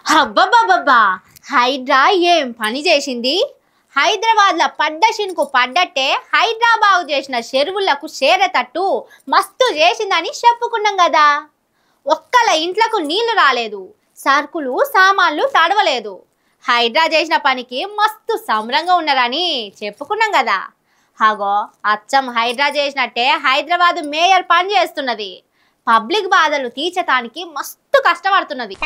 అబ్బబ్బబ్బబ్బా హైడ్రా ఏం పని చేసింది. హైదరాబాద్లో పడ్డ షిన్కు పడ్డట్టే హైదరాబాద్ చేసిన చెరువులకు చేరేటట్టు మస్తు చేసిందని చెప్పుకున్నాం కదా. ఒక్కల ఇంట్లకు నీళ్లు రాలేదు, సరుకులు సామాన్లు తడవలేదు. హైడ్రా చేసిన పనికి మస్తు సంబరంగా ఉన్నారని చెప్పుకున్నాం కదా. హగో అచ్చం హైడ్రా చేసినట్టే హైదరాబాద్ మేయర్ పని చేస్తున్నది. పబ్లిక్ బాధలు తీర్చడానికి మస్తు కష్టపడుతున్నది.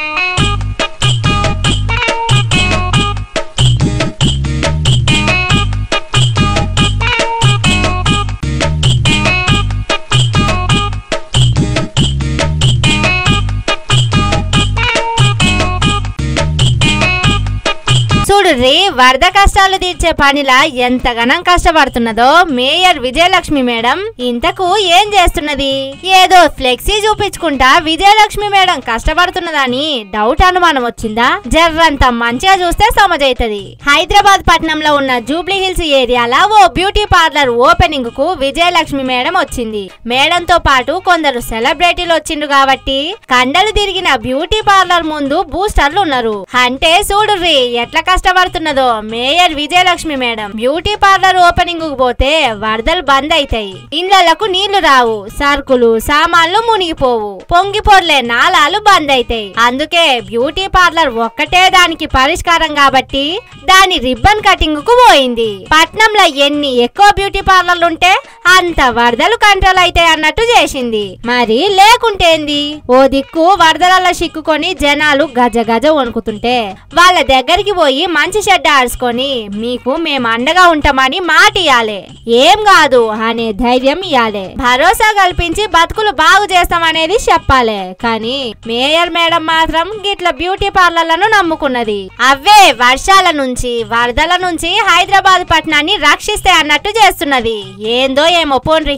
చూడుర్రి, వరద కష్టాలు తీర్చే పనిలా ఎంతగానం కష్టపడుతున్నదో మేయర్ విజయలక్ష్మి మేడం. ఇంతకు ఏం చేస్తున్నది? ఏదో ఫ్లెక్సీ చూపించుకుంటా విజయలక్ష్మి మేడం కష్టపడుతున్నదని డౌట్ అనుమానం వచ్చిందా? జర్రంత మంచిగా చూస్తే సమజైతది. హైదరాబాద్ పట్టణంలో ఉన్న జూబ్లీ హిల్స్ ఏరియాలో ఓ బ్యూటీ పార్లర్ ఓపెనింగ్ కు విజయలక్ష్మి మేడం వచ్చింది. మేడంతో పాటు కొందరు సెలబ్రిటీలు వచ్చిండ్రు కాబట్టి కండలు తిరిగిన బ్యూటీ పార్లర్ ముందు బూస్టర్లు ఉన్నారు. అంటే చూడుర్రి ఎట్లా కష్టపడుతున్నదో mayor Vijayalakshmi madam. Beauty parlour opening కు పోతే వరదలు బంద్ అయితాయి, ఇండ్లకు నీళ్లు రావు, సరుకులు సామాన్లు మునిగిపోవు, పొంగిపోర్లే నాలాలు బంద్ అయితాయి. అందుకే బ్యూటీ పార్లర్ ఒక్కటే దానికి పరిష్కారం కాబట్టి దాని రిబ్బన్ కటింగ్ కు పోయింది. పట్నంలో ఎన్ని ఎక్కువ బ్యూటీ పార్లర్లు ఉంటే అంత వరదలు కంట్రోల్ అయితాయి అన్నట్టు చేసింది. మరి లేకుంటేంది? ఓ దిక్కు వరదలలో చిక్కుకొని జనాలు గజ గజ వణుకుతుంటే వాళ్ళ దగ్గరికి పోయి మంచి చెడ్డ ఆడుచుకొని మీకు మేము అండగా ఉంటామని మాట ఇయ్యాలి, ఏం కాదు అనే ధైర్యం ఇయ్యాలి, భరోసా కల్పించి బతుకులు బాగు చేస్తామనేది చెప్పాలి. కానీ మేయర్ మేడం మాత్రం గిట్ల బ్యూటీ పార్లర్లను నమ్ముకున్నది. అవే వర్షాల నుంచి వరదల నుంచి హైదరాబాద్ పట్టణాన్ని రక్షిస్తే అన్నట్టు చేస్తున్నది. ఏందో ఏమో పోన్రి.